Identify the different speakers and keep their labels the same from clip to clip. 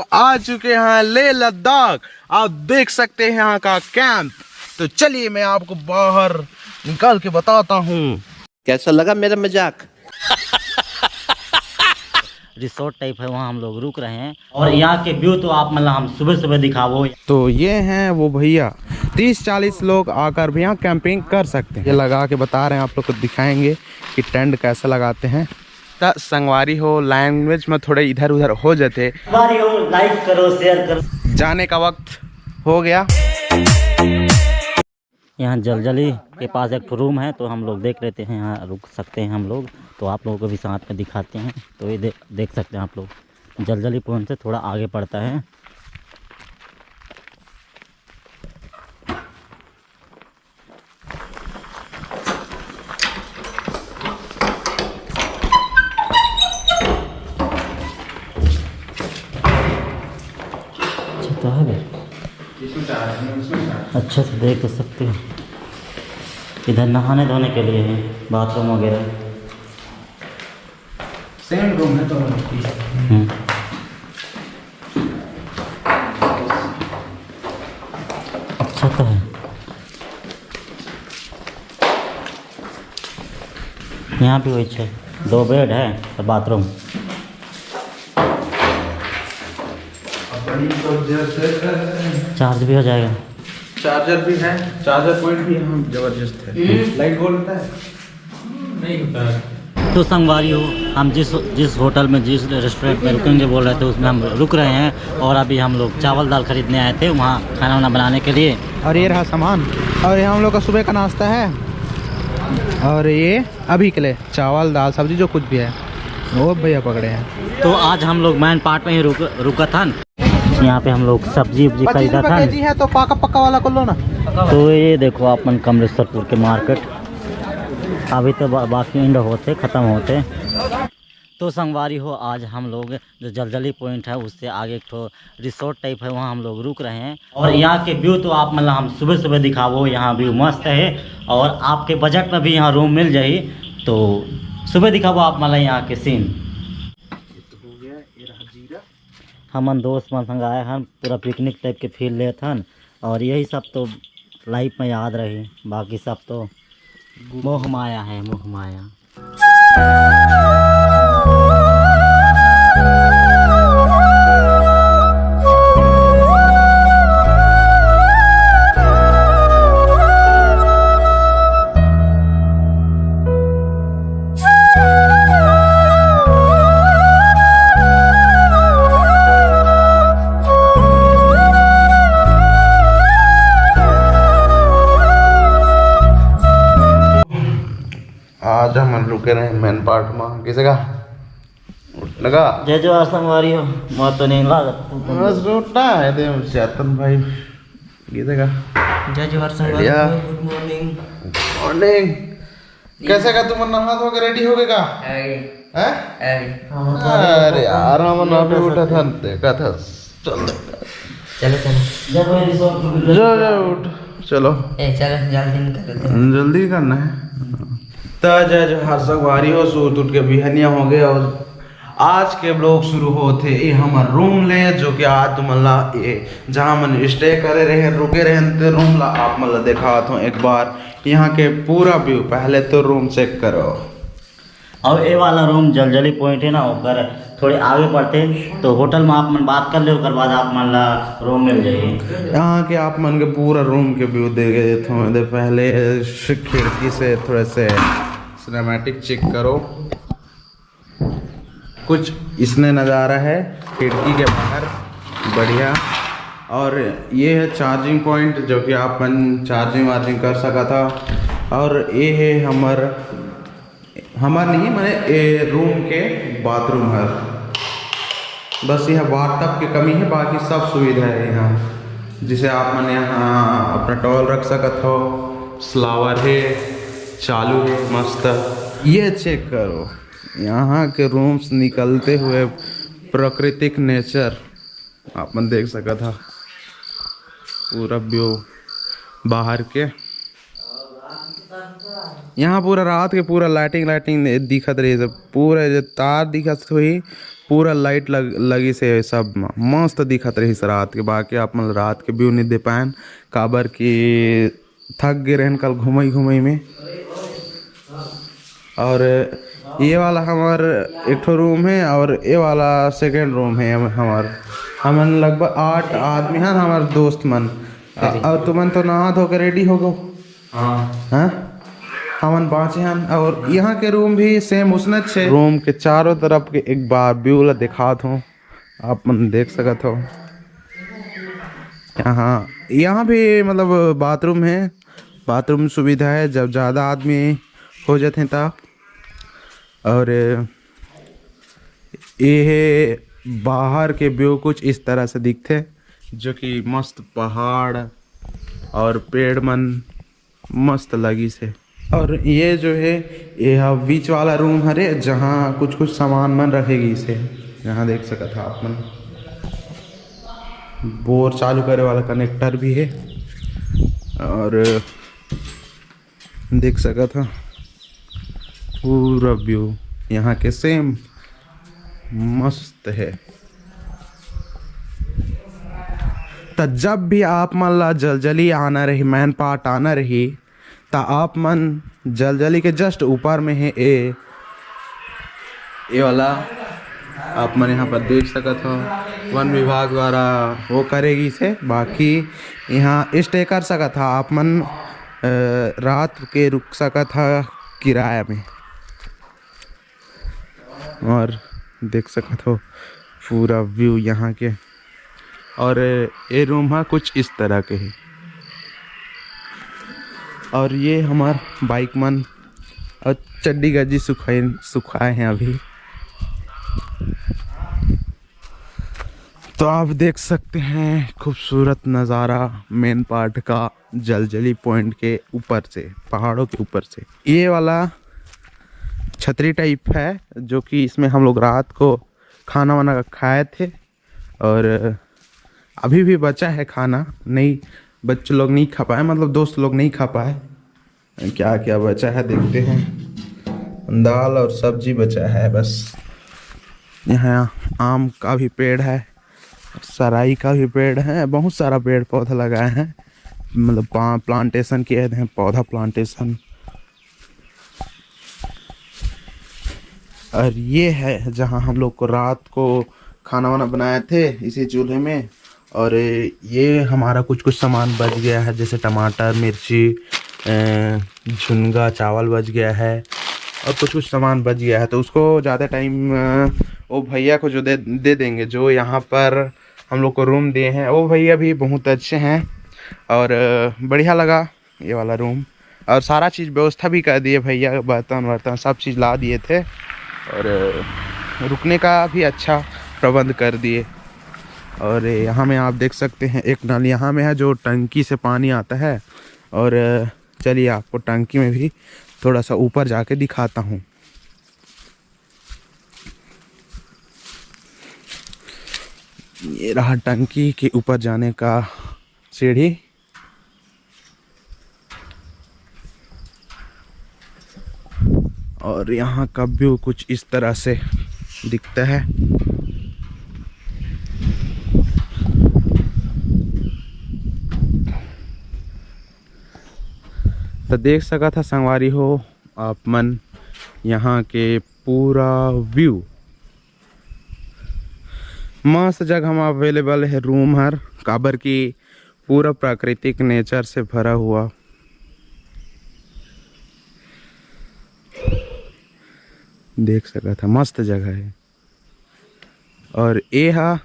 Speaker 1: तो आ चुके हैं लेह लद्दाख। आप देख सकते हैं यहाँ का कैंप। तो चलिए मैं आपको बाहर निकाल के बताता हूँ।
Speaker 2: कैसा लगा मेरा मजाक।
Speaker 3: रिसोर्ट टाइप है, वहाँ हम लोग रुक रहे हैं और यहाँ के व्यू तो आप मतलब हम सुबह सुबह दिखावो।
Speaker 1: तो ये हैं वो भैया, 30-40 लोग आकर भी यहाँ कैंपिंग कर सकते हैं। ये लगा के बता रहे हैं, आप लोग को दिखाएंगे कि टेंट कैसे लगाते हैं। संगवारी हो लैंग्वेज में थोड़े इधर उधर हो जाते।
Speaker 3: लाइक करो, शेयर करो।
Speaker 1: जाने का वक्त हो गया।
Speaker 3: यहाँ जलजली के पास एक रूम है, तो हम लोग देख लेते हैं, यहाँ रुक सकते हैं हम लोग। तो आप लोगों को भी साथ में दिखाते हैं। तो ये देख सकते हैं आप लोग, जलजली पॉइंट से थोड़ा आगे पड़ता है। अच्छा से देख सकते हो, इधर नहाने धोने के लिए है, बाथरूम वगैरह।
Speaker 1: सेम रूम है तो
Speaker 3: अच्छा तो है। यहाँ भी वही 2 बेड है और बाथरूम। चार्ज भी हो जाएगा।
Speaker 1: चार्जर भी है, चार्जर पॉइंट भी यहाँ जबरदस्त है। लाइट गोल होता है नहीं होता है।
Speaker 3: तो संगवारी हो, हम जिस होटल में, जिस रेस्टोरेंट में रुकेंगे बोल रहे थे, उसमें हम रुक रहे हैं। और अभी हम लोग चावल दाल खरीदने आए थे वहाँ खाना वाना बनाने के लिए।
Speaker 1: और ये रहा सामान, और ये हम लोग का सुबह का नाश्ता है। और ये अभी के लिए चावल दाल सब्जी जो कुछ भी है वो भैया पकड़े हैं।
Speaker 3: तो आज हम लोग मैन पार्ट में ही रुका था। यहाँ पे हम लोग सब्जी उब्जी खरीदा था।
Speaker 1: है तो पक्का वाला कर लो ना।
Speaker 3: तो ये देखो अपन कमलेश्वरपुर के मार्केट, अभी तो बाकी एंड होते ख़त्म होते। तो संगवारी हो, आज हम लोग जो जलजली पॉइंट है उससे आगे एक तो रिसोर्ट टाइप है, वहाँ हम लोग रुक रहे हैं। और यहाँ के व्यू तो आप मतलब हम सुबह सुबह दिखावो। यहाँ व्यू मस्त है और आपके बजट में भी यहाँ रूम मिल जाए। तो सुबह दिखावो आप मतलब यहाँ के सीन। हमन दोस्त मन संग आए हैं, पूरा पिकनिक टाइप के फील ले थन। और यही सब तो लाइफ में याद रही, बाकी सब तो मोह माया है, मोह माया।
Speaker 1: आज हम रुके रहे मेन पार्ट में। किसे का लगा
Speaker 3: जय जो संगवारी हो, मैं तो नहीं लागत
Speaker 1: बस रोटा है दे चेतन भाई। किसे का
Speaker 3: जय जोहर संगवारी। Good morning.
Speaker 1: मॉर्निंग। कैसे का तुम नहा धो के रेडी हो गए का? हैं? अरे यार हम ना भी उठा था, देखा था।
Speaker 3: चलो
Speaker 1: उठ चलो, जल्दी करना है। जय जोहार संगवारी हो, सूत उठ के बिहनिया हो गए। और आज के ब्लॉग शुरू होते ये हमार रूम ले, जो कि आज तुम ये जहाँ मन स्टे करे रहे रुके रहे रूम ला आप मतलब देखा था एक बार यहाँ के पूरा व्यू। पहले तो रूम चेक करो।
Speaker 3: और ये वाला रूम जलजली पॉइंट है ना, ऊपर थोड़े आगे पड़ते तो होटल में आप मन बात कर ले, उसके बाद आप मन ला रूम मिल जाइए।
Speaker 1: यहाँ के आप मन के पूरा रूम के व्यू दे गए थे। पहले खिड़की से थोड़े से सिनेमैटिक चेक करो। कुछ इसने नज़ारा है खिड़की के बाहर, बढ़िया। और ये है चार्जिंग पॉइंट, जो कि आप मन चार्जिंग वार्जिंग कर सका था। और ये है हमार नहीं मैंने ये रूम के बाथरूम है। बस यह बाथटब की कमी है, बाकी सब सुविधा है यहाँ, जिसे आप मैंने यहाँ अपना टॉवल रख सकत हो। स्लावर है, चालू है, मस्त। ये चेक करो यहाँ के रूम्स निकलते हुए प्राकृतिक नेचर आप मन देख सका था। पूरा व्यू बाहर के यहाँ पूरा रात के पूरा लाइटिंग दिखत रही सब, पूरा जो तार दिखत हुई पूरा लाइट लगी से सब मस्त दिखत रही रात के। बाकी आप मतलब रात के व्यू नहीं दे पाएन काबर की थक गए रहन कल घूमई में। और ये वाला हमार एक ठो रूम है और ये वाला सेकंड रूम है हमार। हमन लगभग 8 आदमी हैं हमारे दोस्त मन। और तुमन तो नहा धो के रेडी हो गो। हाँ हमन बाँचे हैं। और यहाँ के रूम भी सेम उसने छे। रूम के चारों तरफ के एक बार व्यू ला दिखात हूँ, आप मन देख सकत हो। यहाँ भी मतलब बाथरूम है, बाथरूम सुविधा है जब ज़्यादा आदमी हो जाते तब। और ये बाहर के व्यू कुछ इस तरह से दिखते, जो कि मस्त पहाड़ और पेड़ मन मस्त लगी से। और ये जो है ये बीच वाला रूम हरे जहाँ कुछ सामान मन रखेगी इसे। यहाँ देख सकते था आप मन, बोर चालू करे वाला कनेक्टर भी है। और देख सकते था पूरा व्यू यहाँ के सेम मस्त है। तो जब भी आप मन ला जलजली आना रही, मैन पार्ट आना रही, तो आप मन जलजली के जस्ट ऊपर में है ये वाला आप मन यहाँ पर देख सकते हो। वन विभाग द्वारा वो करेगी इसे। बाकी यहाँ स्टे कर सका था आप मन, रात के रुक सका था किराया में। और देख सकते हो पूरा व्यू यहाँ के। और ये रूम है कुछ इस तरह के है। और ये हमार बाइक मन और चड्डी गज्जी सुखाए हैं अभी। तो आप देख सकते हैं खूबसूरत नज़ारा मेन पार्ट का जलजली पॉइंट के ऊपर से, पहाड़ों के ऊपर से। ये वाला छतरी टाइप है जो कि इसमें हम लोग रात को खाना वाना खाए थे। और अभी भी बचा है खाना, नहीं बच्चे लोग नहीं खा पाए, मतलब दोस्त लोग नहीं खा पाए। क्या क्या बचा है देखते हैं। दाल और सब्जी बचा है बस। यहाँ आम का भी पेड़ है, सराई का भी पेड़ है, बहुत सारा पेड़ पौधा लगाए हैं, मतलब प्लांटेशन किए हैं, पौधा प्लांटेशन। और ये है जहाँ हम लोग को रात को खाना वाना बनाए थे इसी चूल्हे में। और ये हमारा कुछ सामान बच गया है, जैसे टमाटर, मिर्ची, झुनगा चावल बच गया है और कुछ सामान बच गया है। तो उसको ज़्यादा टाइम वो भैया को जो दे देंगे जो यहाँ पर हम लोग को रूम दिए हैं। वो भैया भी बहुत अच्छे हैं और बढ़िया लगा ये वाला रूम। और सारा चीज़ व्यवस्था भी कर दिए भैया, बर्तन सब चीज़ ला दिए थे। और रुकने का भी अच्छा प्रबंध कर दिए। और यहाँ में आप देख सकते हैं एक नल यहाँ में है जो टंकी से पानी आता है। और चलिए आपको टंकी में भी थोड़ा सा ऊपर जाके दिखाता हूँ। ये रहा टंकी के ऊपर जाने का सीढ़ी। और यहाँ का व्यू कुछ इस तरह से दिखता है। तो देख सका था संगवारी हो आप मन यहाँ के पूरा व्यू। मस्त जगह में अवेलेबल है रूम हर, काबर की पूरा प्राकृतिक नेचर से भरा हुआ। देख सका था मस्त जगह है। और ये हा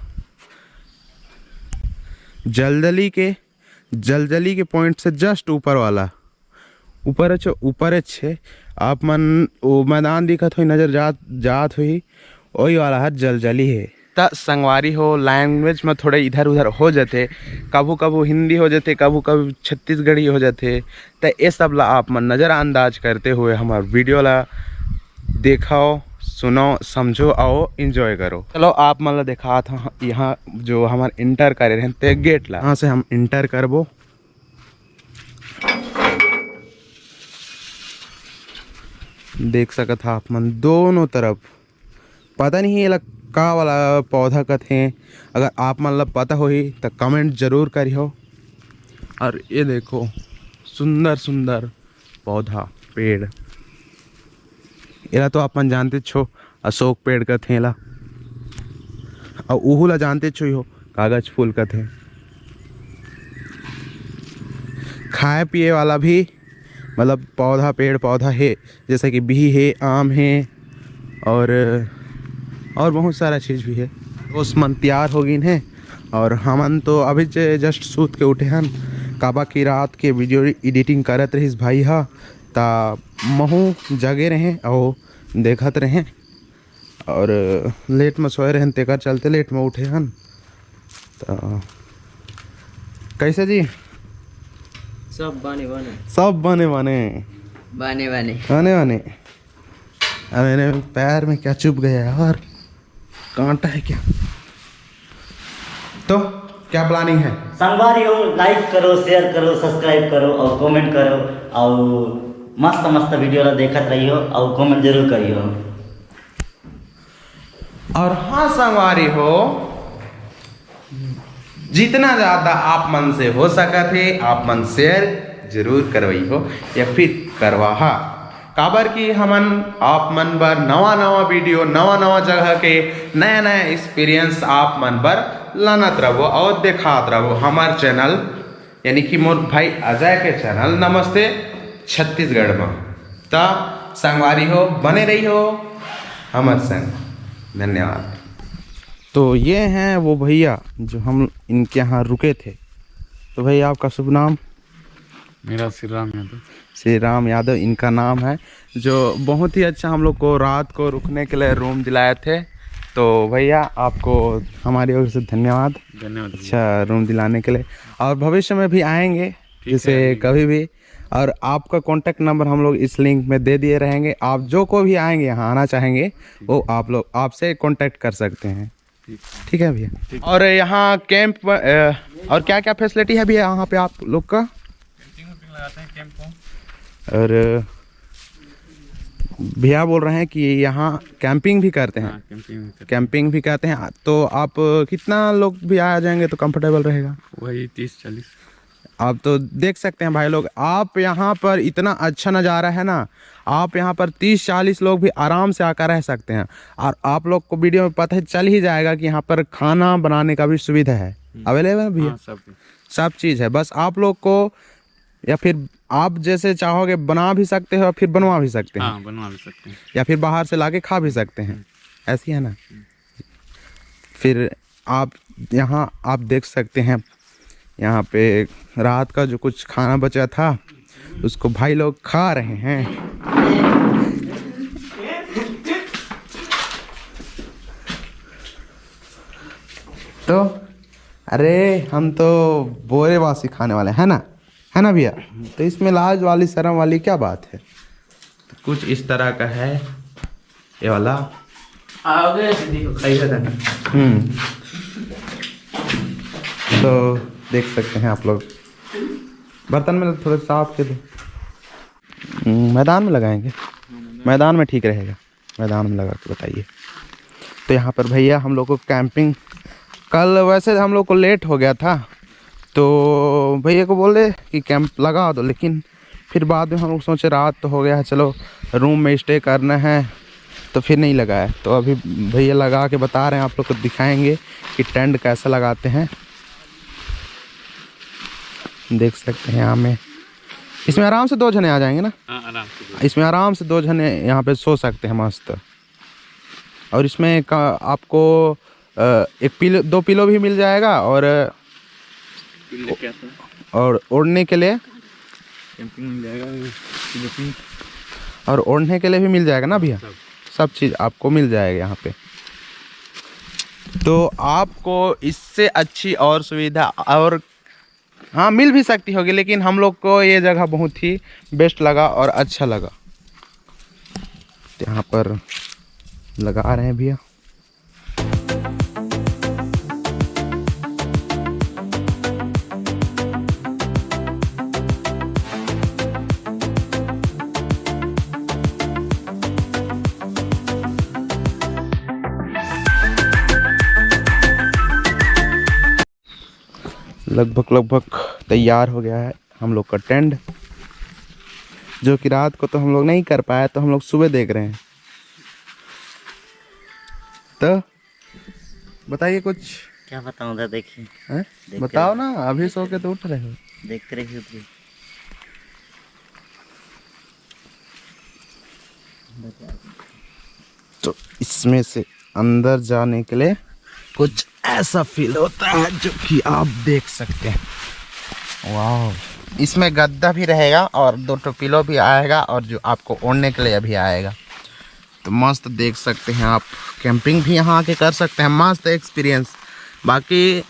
Speaker 1: जलजली के पॉइंट से जस्ट ऊपर वाला, ऊपर अच्छे आप मन वो मैदान दिखत हुई, नजर जात हुई, वही वाला है जलजली है। त संगवारी हो लैंग्वेज में थोड़े इधर उधर हो जाते, कभू हिंदी हो जाते, कभू छत्तीसगढ़ी हो जाते। तो ये सब ला आप मन नज़रअंदाज करते हुए हमार वीडियो ला देखो, सुनो, समझो आओ एंजॉय करो। चलो आप मतलब देखा था यहाँ जो हमारे इंटर करे रहते गेट ला, यहाँ से हम इंटर करबो। देख सकत था आप मन दोनों तरफ। पता नहीं ये का वाला पौधा का थे, अगर आप मन ला पता होही तो कमेंट जरूर करियो। और ये देखो सुंदर सुंदर पौधा पेड़, एला तो आप मन जानते छो अशोक पेड़ का थेला, और उहू ला जानते छो हो कागज फूल का थे। खाए पिए वाला भी मतलब पौधा पेड़ पौधा है, जैसे कि भी है, आम है और बहुत सारा चीज़ भी है। उस मन तैयार हो गई है और हमन तो अभी जस्ट सूत के उठे हन। काबा की रात के वीडियो एडिटिंग करत रहीस भाई हा, ता महू जगे रहे और देखत रहे और लेट में सोए रहन, तेकर चलते लेट में उठे हन। तो कैसे जी?
Speaker 4: सब बने बने
Speaker 1: सब बने बने
Speaker 4: बने बने
Speaker 1: बने बने। अब मेरे पैर में क्या चुभ गया यार, कांटा है क्या? तो क्या प्लानिंग है?
Speaker 3: संगवारी हो, लाइक करो, शेयर करो, सब्सक्राइब करो और कमेंट करो और मस्त मस्त वीडियो ला देखत रहियो और कमेंट जरूर करियो।
Speaker 1: और हाँ संगवारी हो, जितना ज़्यादा आप मन से हो सका थे आप मन शेयर जरूर करवाई हो या फिर करवाहा। काबर की हमन आप मन बर नवा नवा वीडियो नवा नवा जगह के नया नया एक्सपीरियंस आप मन बर लानत रहो और दिखात रहो। हमार चैनल यानी कि मोर भाई अजय के चैनल नमस्ते छत्तीसगढ़ में। तो संगवारी हो बने रही हो हमारे संग। धन्यवाद। तो ये हैं वो भैया जो हम इनके यहाँ रुके थे। तो भैया आपका शुभ नाम?
Speaker 5: मेरा श्री राम यादव।
Speaker 1: श्री राम यादव इनका नाम है, जो बहुत ही अच्छा हम लोग को रात को रुकने के लिए रूम दिलाए थे। तो भैया आपको हमारी ओर से धन्यवाद।
Speaker 5: धन्यवाद।
Speaker 1: अच्छा रूम दिलाने के लिए, और भविष्य में भी आएंगे जैसे कभी भी। और आपका कॉन्टैक्ट नंबर हम लोग इस लिंक में दे दिए रहेंगे। आप जो को भी आएंगे यहाँ आना चाहेंगे वो आप लोग आपसे कॉन्टैक्ट कर सकते हैं। ठीक है भैया। और यहाँ कैंप और क्या क्या फैसिलिटी है भैया यहाँ पे आप लोग का?
Speaker 5: लगाते हैं कैंप को।
Speaker 1: और भैया बोल रहे हैं कि यहाँ कैंपिंग भी करते हैं। कैंपिंग भी करते हैं। तो आप कितना लोग भी आ जाएंगे तो कंफर्टेबल रहेगा?
Speaker 5: वही 30-40।
Speaker 1: आप तो देख सकते हैं भाई लोग, आप यहाँ पर इतना अच्छा नज़ारा है ना, आप यहाँ पर 30-40 लोग भी आराम से आकर रह सकते हैं। और आप लोग को वीडियो में पता चल ही जाएगा कि यहाँ पर खाना बनाने का भी सुविधा है, अवेलेबल भैया। सब चीज़ है, बस आप लोग को या फिर आप जैसे चाहोगे बना भी सकते हो, फिर बनवा भी सकते हैं।
Speaker 5: बनवा भी सकते हैं,
Speaker 1: या फिर बाहर से लाके खा भी सकते हैं, ऐसी है ना। फिर आप यहाँ आप देख सकते हैं, यहाँ पे रात का जो कुछ खाना बचा था उसको भाई लोग खा रहे हैं। तो अरे हम तो बोरे बासी खाने वाले हैं ना, है ना भैया। तो इसमें लाज वाली शर्म वाली क्या बात है? तो कुछ इस तरह का है ये वाला।
Speaker 4: आओगे देखो खाइए था।
Speaker 1: तो देख सकते हैं आप लोग, बर्तन में थोड़े साफ के दो। मैदान में लगाएंगे, मैदान में ठीक रहेगा, मैदान में लगा के बताइए। तो यहाँ पर भैया हम लोग को कैंपिंग, कल वैसे हम लोग को लेट हो गया था तो भैया को बोले कि कैंप लगा दो, लेकिन फिर बाद में हम लोग सोचे रात तो हो गया है, चलो रूम में स्टे करना है, तो फिर नहीं लगाया। तो अभी भैया लगा के बता रहे हैं, आप लोग को दिखाएंगे कि टेंट कैसे लगाते हैं। देख सकते हैं यहाँ में, इसमें आराम से 2 जने आ जाएंगे ना।
Speaker 5: आराम से
Speaker 1: इसमें आराम से 2 जने यहाँ पे सो सकते हैं मस्त। और इसमें आपको 2 पिलो भी मिल जाएगा और ओढ़ने के लिए
Speaker 5: कैंपिंग मिल जाएगा,
Speaker 1: और ओढ़ने के लिए भी मिल जाएगा ना भैया। सब चीज़ आपको मिल जाएगा यहाँ पे। तो आपको इससे अच्छी और सुविधा और हाँ मिल भी सकती होगी, लेकिन हम लोग को ये जगह बहुत ही बेस्ट लगा और अच्छा लगा। यहाँ पर लगा रहे हैं भैया। लगभग तैयार हो गया है हम लोग का टेंट, जो कि रात को तो हम लोग नहीं कर पाए, तो हम लोग सुबह देख रहे हैं। तो बताइए कुछ।
Speaker 3: क्या बताऊँ उधर देखिए,
Speaker 1: हैं? बताओ ना, अभी सो के तो उठ रहे हो।
Speaker 3: देखते रहिए उधर।
Speaker 1: तो इसमें से अंदर जाने के लिए कुछ ऐसा फील होता है जो कि आप देख सकते हैं। वाह, इसमें गद्दा भी रहेगा और 2 पिलो भी आएगा और जो आपको ओढ़ने के लिए भी आएगा। तो मस्त देख सकते हैं आप, कैंपिंग भी यहाँ आके कर सकते हैं, मस्त एक्सपीरियंस। बाकी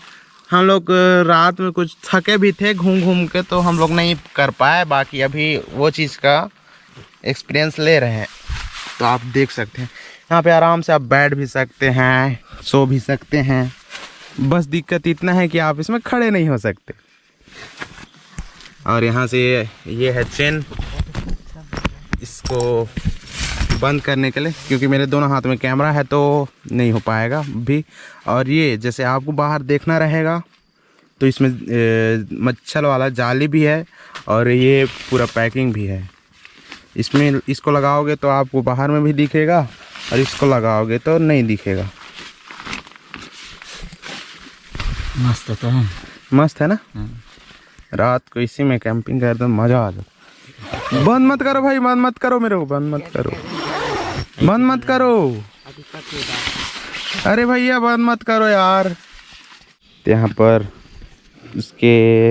Speaker 1: हम लोग रात में कुछ थके भी थे घूम घूम के, तो हम लोग नहीं कर पाए। बाकी अभी वो चीज़ का एक्सपीरियंस ले रहे हैं। तो आप देख सकते हैं यहाँ पे आराम से आप बैठ भी सकते हैं, सो भी सकते हैं। बस दिक्कत इतना है कि आप इसमें खड़े नहीं हो सकते। और यहाँ से ये है चेन, इसको बंद करने के लिए, क्योंकि मेरे दोनों हाथ में कैमरा है तो नहीं हो पाएगा भी। और ये जैसे आपको बाहर देखना रहेगा तो इसमें मच्छर वाला जाली भी है और ये पूरा पैकिंग भी है। इसमें इसको लगाओगे तो आपको बाहर में भी दिखेगा और इसको लगाओगे तो नहीं दिखेगा।
Speaker 3: मस्त तो है,
Speaker 1: मस्त है ना। रात को इसी में कैंपिंग कर दो, मज़ा आ जाए। बंद मत करो भाई, बंद मत करो, मेरे को बंद मत करो, बंद मत करो। अरे भैया बंद मत करो यार। तो यहाँ पर इसके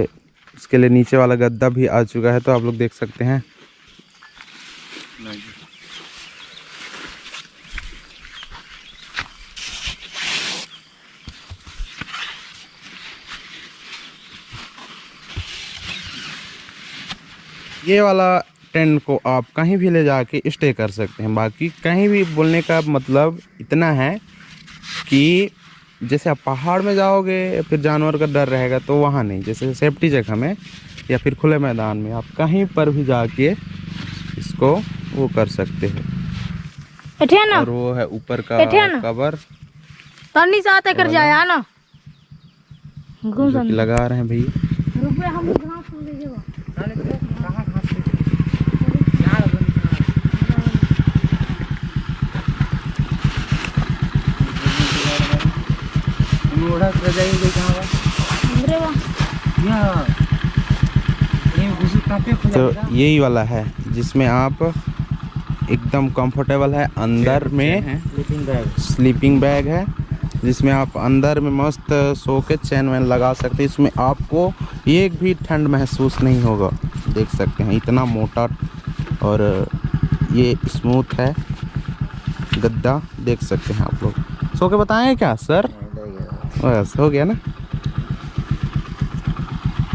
Speaker 1: लिए नीचे वाला गद्दा भी आ चुका है, तो आप लोग देख सकते हैं। ये वाला टेंट को आप कहीं भी ले जाके स्टे कर सकते हैं। बाकी कहीं भी बोलने का मतलब इतना है कि जैसे आप पहाड़ में जाओगे फिर जानवर का डर रहेगा, तो वहाँ नहीं। जैसे सेफ्टी जगह में या फिर खुले मैदान में आप कहीं पर भी जाके इसको वो कर सकते हैं। और वो है ऊपर का कवर
Speaker 6: कर जाया ना
Speaker 1: जो कि लगा रहे हैं भैया। तो यही वाला है जिसमें आप एकदम कंफर्टेबल है। अंदर में स्लीपिंग बैग है जिसमें आप अंदर में मस्त सो के चैन वैन लगा सकते हैं। इसमें आपको एक भी ठंड महसूस नहीं होगा। देख सकते हैं इतना मोटा और ये स्मूथ है गद्दा, देख सकते हैं आप लोग। सो के बताएं क्या सर? बस हो गया ना।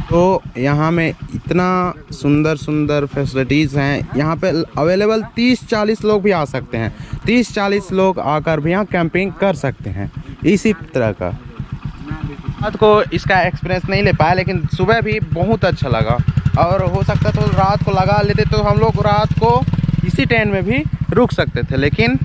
Speaker 1: तो यहाँ में इतना सुंदर सुंदर फैसिलिटीज़ हैं। यहाँ पे अवेलेबल 30-40 लोग भी आ सकते हैं। 30-40 लोग आकर भी यहाँ कैंपिंग कर सकते हैं इसी तरह का। रात को इसका एक्सपीरियंस नहीं ले पाया, लेकिन सुबह भी बहुत अच्छा लगा। और हो सकता तो रात को लगा लेते तो हम लोग रात को इसी टेंट में भी रुक सकते थे, लेकिन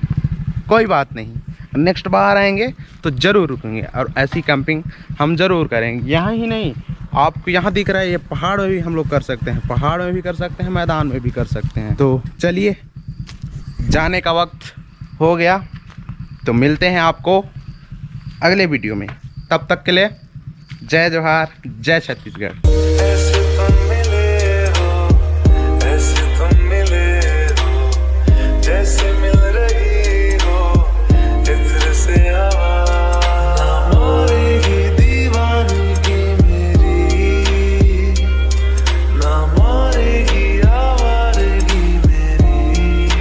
Speaker 1: कोई बात नहीं, नेक्स्ट बार आएंगे तो ज़रूर रुकेंगे और ऐसी कैंपिंग हम ज़रूर करेंगे। यहाँ ही नहीं, आपको यहाँ दिख रहा है ये पहाड़ में भी हम लोग कर सकते हैं, पहाड़ में भी कर सकते हैं, मैदान में भी कर सकते हैं। तो चलिए जाने का वक्त हो गया, तो मिलते हैं आपको अगले वीडियो में। तब तक के लिए जय जोहार, जय छत्तीसगढ़।